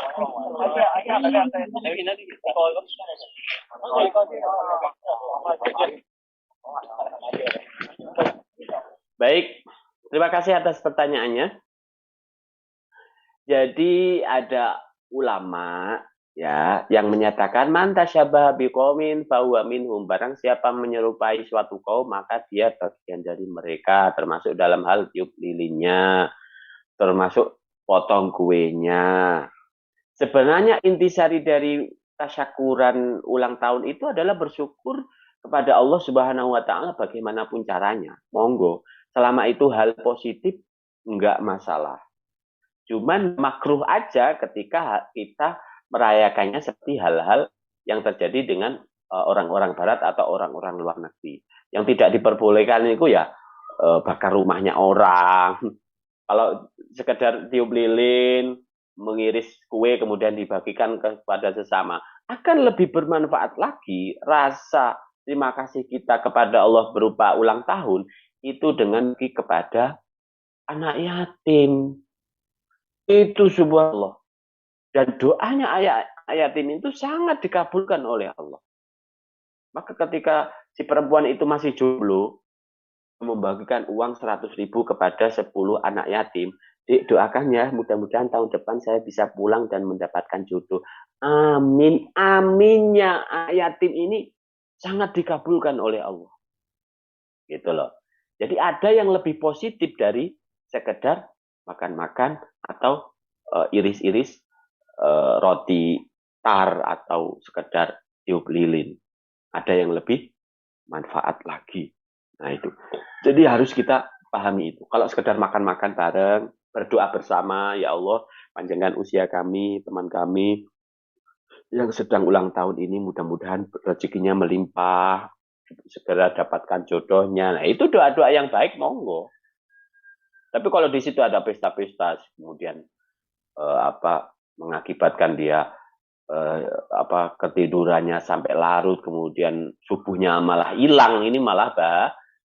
Baik, terima kasih atas pertanyaannya. Jadi ada ulama ya yang menyatakan man tasyabaha biqaumin fahuwa minhum, barang siapa menyerupai suatu kaum maka dia bagian dari mereka, termasuk dalam hal tiup lilinnya, termasuk potong kuenya. Sebenarnya intisari dari tasyakuran ulang tahun itu adalah bersyukur kepada Allah Subhanahu wa taala bagaimanapun caranya. Monggo, selama itu hal positif enggak masalah. Cuman makruh aja ketika kita merayakannya seperti hal-hal yang terjadi dengan orang-orang barat atau orang-orang luar negeri. Yang tidak diperbolehkan itu ya bakar rumahnya orang. Kalau sekedar tiup lilin, mengiris kue kemudian dibagikan kepada sesama, akan lebih bermanfaat lagi. Rasa terima kasih kita kepada Allah berupa ulang tahun itu dengan kepada anak yatim. Itu subhanallah. Dan doanya ayat yatim itu sangat dikabulkan oleh Allah. Maka ketika si perempuan itu masih jomblo, membagikan uang 100.000 kepada 10 anak yatim, doakan ya, mudah-mudahan tahun depan saya bisa pulang dan mendapatkan jodoh. Amin. Aminnya yatim ini sangat dikabulkan oleh Allah. Gitu loh. Jadi ada yang lebih positif dari sekedar makan-makan atau iris-iris roti tar atau sekedar tiup lilin. Ada yang lebih manfaat lagi. Nah itu. Jadi harus kita pahami itu. Kalau sekedar makan-makan bareng, berdoa bersama, ya Allah, panjangkan usia kami, teman kami yang sedang ulang tahun ini, mudah-mudahan rezekinya melimpah, segera dapatkan jodohnya. Nah itu doa-doa yang baik, monggo. Tapi kalau di situ ada pesta-pesta, kemudian mengakibatkan dia ketidurannya sampai larut, kemudian subuhnya malah hilang, ini malah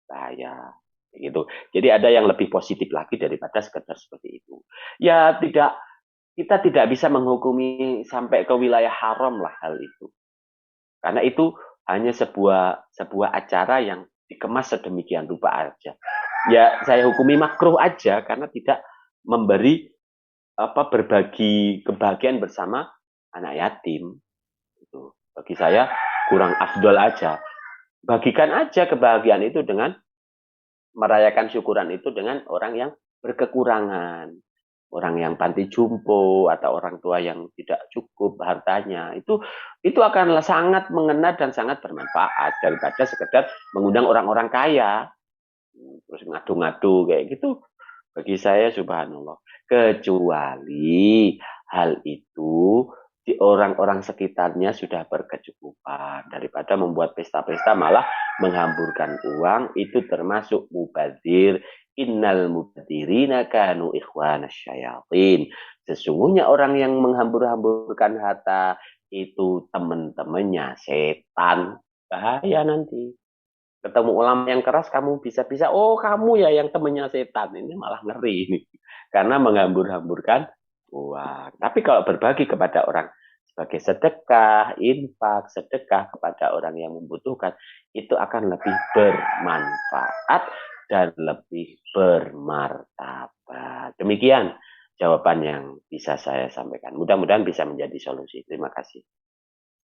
bahaya gitu. Jadi ada yang lebih positif lagi daripada sekedar seperti itu. Ya kita tidak bisa menghukumi sampai ke wilayah haram lah hal itu. Karena itu hanya sebuah acara yang dikemas sedemikian rupa aja. Ya saya hukumi makruh aja karena tidak memberi berbagi kebahagiaan bersama anak yatim. Itu bagi saya kurang afdol aja. Bagikan aja kebahagiaan itu dengan merayakan syukuran itu dengan orang yang berkekurangan, orang yang panti jompo atau orang tua yang tidak cukup hartanya. Itu akan sangat mengena dan sangat bermanfaat daripada sekedar mengundang orang-orang kaya terus ngadu-ngadu kayak gitu. Bagi saya subhanallah, kecuali hal itu di orang-orang sekitarnya sudah berkecukupan, daripada membuat pesta-pesta malah menghamburkan uang, itu termasuk mubadzir. Innal mubadzirina kanu ikhwanas syayatin. Sesungguhnya orang yang menghambur-hamburkan harta itu teman-temannya setan. Bahaya nanti. Ketemu ulama yang keras, kamu bisa-bisa, oh kamu ya yang temannya setan. Ini malah ngeri ini. Karena menghambur-hamburkan uang. Tapi kalau berbagi kepada orang sebagai sedekah, infak, sedekah kepada orang yang membutuhkan, itu akan lebih bermanfaat dan lebih bermartabat. Demikian jawaban yang bisa saya sampaikan. Mudah-mudahan bisa menjadi solusi. Terima kasih.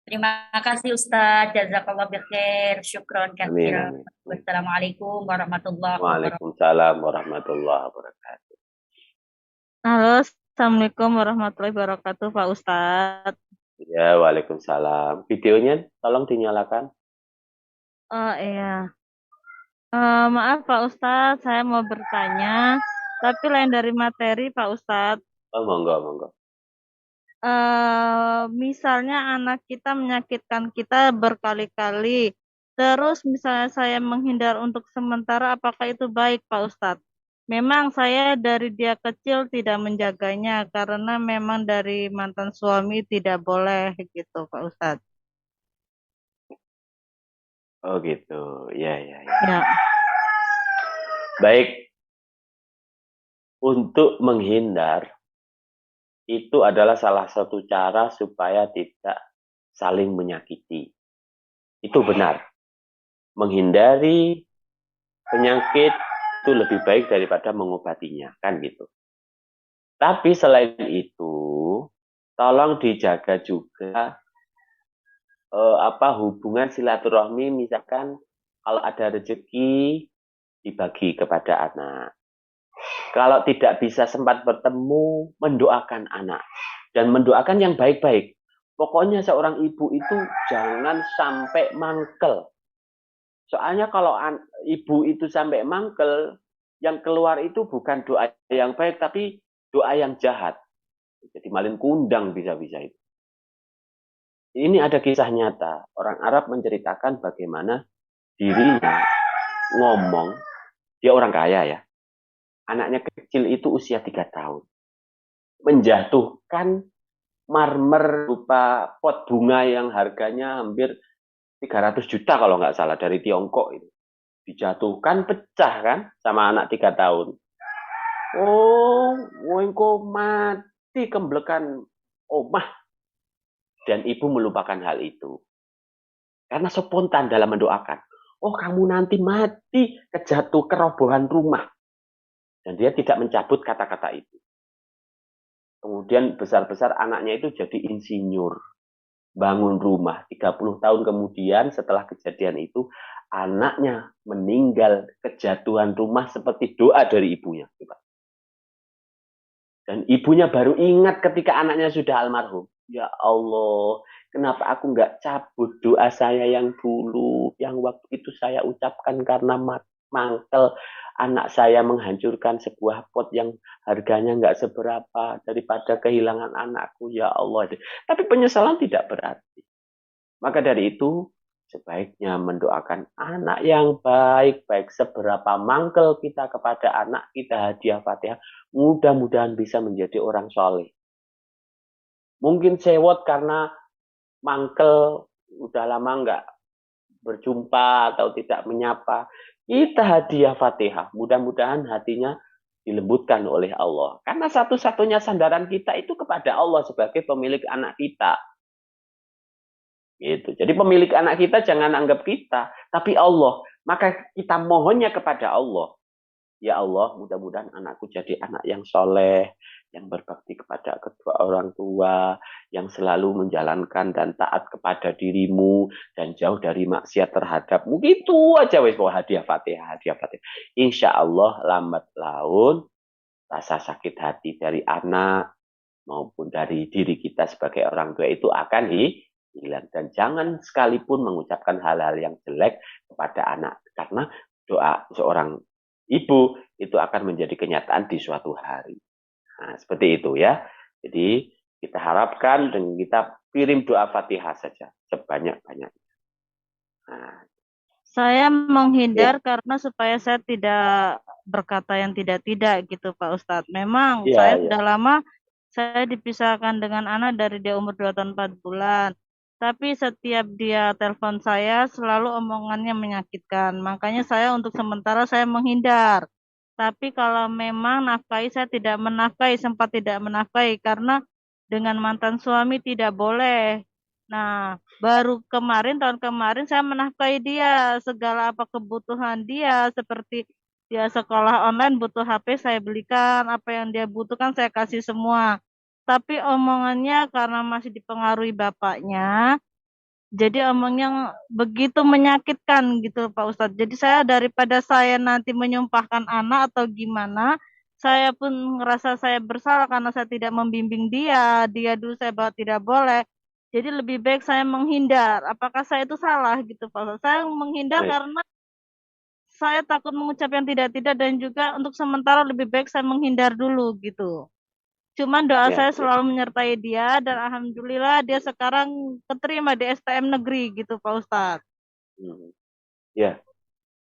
Terima kasih Ustadz. Jazakallah khair. Syukron Amin, katsiran. amin. Wassalamualaikum warahmatullahi wabarakatuh. Waalaikumsalam warahmatullahi wabarakatuh. Halo, Assalamualaikum warahmatullahi wabarakatuh, Pak Ustadz. Ya, waalaikumsalam. Videonya tolong dinyalakan. Oh iya. Maaf Pak Ustadz, saya mau bertanya, tapi lain dari materi Pak Ustadz. Oh, monggo, monggo. Misalnya anak kita menyakitkan kita berkali-kali, terus misalnya saya menghindar untuk sementara, apakah itu baik Pak Ustadz? Memang saya dari dia kecil tidak menjaganya karena memang dari mantan suami tidak boleh gitu Pak Ustadz. Oh gitu, ya, ya, ya. Ya. Baik, untuk menghindar itu adalah salah satu cara supaya tidak saling menyakiti. Itu benar. Menghindari penyakit itu lebih baik daripada mengobatinya, kan gitu. Tapi selain itu, tolong dijaga juga hubungan silaturahmi, misalkan kalau ada rezeki dibagi kepada anak. Kalau tidak bisa sempat bertemu, mendoakan anak. Dan mendoakan yang baik-baik. Pokoknya seorang ibu itu jangan sampai mangkel. Soalnya kalau ibu itu sampai mangkel, yang keluar itu bukan doa yang baik, tapi doa yang jahat. Jadi malin kundang bisa-bisa itu. Ini ada kisah nyata. Orang Arab menceritakan bagaimana dirinya ngomong, dia orang kaya ya. Anaknya kecil itu usia 3 tahun. Menjatuhkan marmer berupa pot bunga yang harganya hampir 300 juta kalau nggak salah dari Tiongkok itu. Dijatuhkan, pecah kan sama anak 3 tahun. Oh, engko mati kemblekan omah. Dan ibu melupakan hal itu. Karena spontan dalam mendoakan. Oh, kamu nanti mati kejatuh kerobohan rumah. Dan dia tidak mencabut kata-kata itu. Kemudian besar-besar anaknya itu jadi insinyur. Bangun rumah. 30 tahun kemudian setelah kejadian itu, anaknya meninggal kejatuhan rumah seperti doa dari ibunya. Dan ibunya baru ingat ketika anaknya sudah almarhum. Ya Allah, kenapa aku nggak cabut doa saya yang dulu, yang waktu itu saya ucapkan karena mangkel anak saya menghancurkan sebuah pot yang harganya nggak seberapa daripada kehilangan anakku. Ya Allah. Tapi penyesalan tidak berarti. Maka dari itu, sebaiknya mendoakan anak yang baik-baik. Seberapa mangkel kita kepada anak, kita hadiah Fatihah. Mudah-mudahan bisa menjadi orang soleh. Mungkin sewot karena mangkel, udah lama nggak berjumpa atau tidak menyapa. Kita hadiah Fatihah. Mudah-mudahan hatinya dilembutkan oleh Allah. Karena satu-satunya sandaran kita itu kepada Allah sebagai pemilik anak kita. Gitu. Jadi pemilik anak kita jangan anggap kita, tapi Allah. Maka kita mohonnya kepada Allah. Ya Allah, mudah-mudahan anakku jadi anak yang soleh, yang berbakti kepada kedua orang tua, yang selalu menjalankan dan taat kepada dirimu, dan jauh dari maksiat terhadapmu. Gitu aja wes, hadiah Fatihah, hadiah Fatihah. Insya Allah lambat laun rasa sakit hati dari anak maupun dari diri kita sebagai orang tua itu akan hilang. Dan jangan sekalipun mengucapkan hal-hal yang jelek kepada anak, karena doa seorang ibu itu akan menjadi kenyataan di suatu hari. Nah, seperti itu ya. Jadi kita harapkan dengan kita kirim doa Fatihah saja sebanyak-banyaknya. Nah, Saya menghindar karena supaya saya tidak berkata yang tidak-tidak gitu Pak Ustadz. Memang saya ya. sudah lama saya dipisahkan dengan anak dari dia umur 2 tahun 4 bulan. Tapi setiap dia telepon saya selalu omongannya menyakitkan. Makanya saya untuk sementara saya menghindar. Tapi kalau memang nafkahi saya tidak menafkahi, sempat tidak menafkahi karena dengan mantan suami tidak boleh. Nah, baru tahun kemarin saya menafkahi dia segala apa kebutuhan dia seperti dia sekolah online butuh HP saya belikan, apa yang dia butuhkan saya kasih semua. Tapi omongannya karena masih dipengaruhi bapaknya, jadi omongnya begitu menyakitkan gitu Pak Ustadz. Jadi saya daripada saya nanti menyumpahkan anak atau gimana, saya pun ngerasa saya bersalah karena saya tidak membimbing dia. Dia dulu saya bahwa tidak boleh. Jadi lebih baik saya menghindar. Apakah saya itu salah gitu Pak Ustadz? Saya menghindar Baik. karena saya takut mengucap yang tidak-tidak dan juga untuk sementara lebih baik saya menghindar dulu gitu. Cuman doa saya selalu menyertai dia dan alhamdulillah dia sekarang keterima di STM negeri gitu Pak Ustadz. Ya,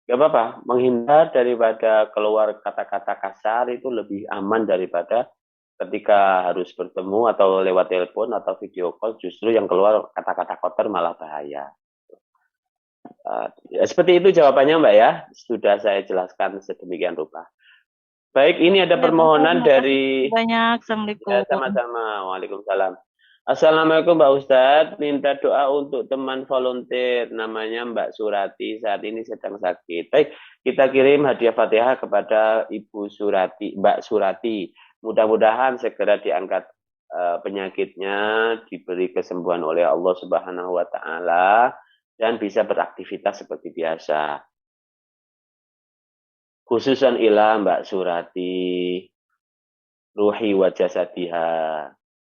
gak apa-apa. Menghindar daripada keluar kata-kata kasar itu lebih aman daripada ketika harus bertemu atau lewat telepon atau video call justru yang keluar kata-kata kotor malah bahaya. Ya, seperti itu jawabannya Mbak ya. Sudah saya jelaskan sedemikian rupa. Baik, ini ada permohonan dari banyak. Assalamualaikum. Ya, sama-sama. Waalaikumsalam. Assalamualaikum Mbak Ustadz, minta doa untuk teman volunteer namanya Mbak Surati, saat ini sedang sakit. Baik, kita kirim hadiah Fatihah kepada Ibu Surati, Mbak Surati. Mudah-mudahan segera diangkat penyakitnya, diberi kesembuhan oleh Allah Subhanahu wa taala dan bisa beraktivitas seperti biasa. Khususan ila Mbak Surati, ruhi wa jasadiha.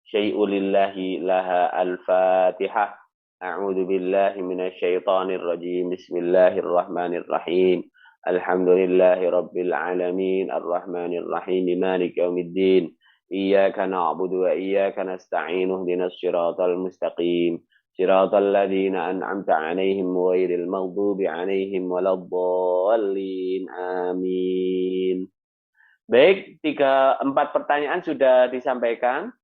Syai'ulillahi laha al-fatihah. A'udzu billahi minasyaitonir rajim. Bismillahirrahmanirrahim. Alhamdulillahi rabbil alamin. Arrahmanir rahim. Maliki yaumiddin. Iyyaka na'budu wa iyyaka nasta'in. Ihdinas siratal mustaqim. Siratal ladzina an'amta 'alaihim ghairil maghdubi 'alaihim waladdallin. Amin. Baik, 4 pertanyaan sudah disampaikan.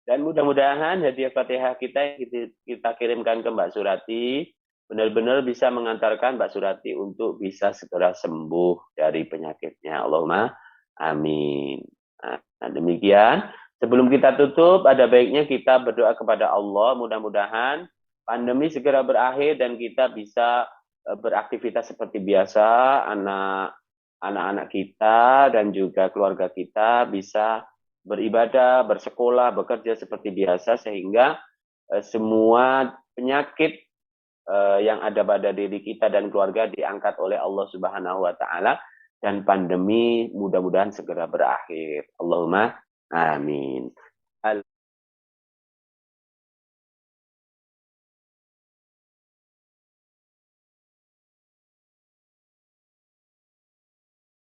Dan mudah-mudahan hadiah Fatihah kita kirimkan ke Mbak Surati benar-benar bisa mengantarkan Mbak Surati untuk bisa segera sembuh dari penyakitnya. Allahumma amin. Nah, demikian. Sebelum kita tutup, ada baiknya kita berdoa kepada Allah. Mudah-mudahan pandemi segera berakhir dan kita bisa beraktivitas seperti biasa. Anak-anak kita dan juga keluarga kita bisa beribadah, bersekolah, bekerja seperti biasa sehingga semua penyakit yang ada pada diri kita dan keluarga diangkat oleh Allah Subhanahu wa taala dan pandemi mudah-mudahan segera berakhir. Allahumma amin.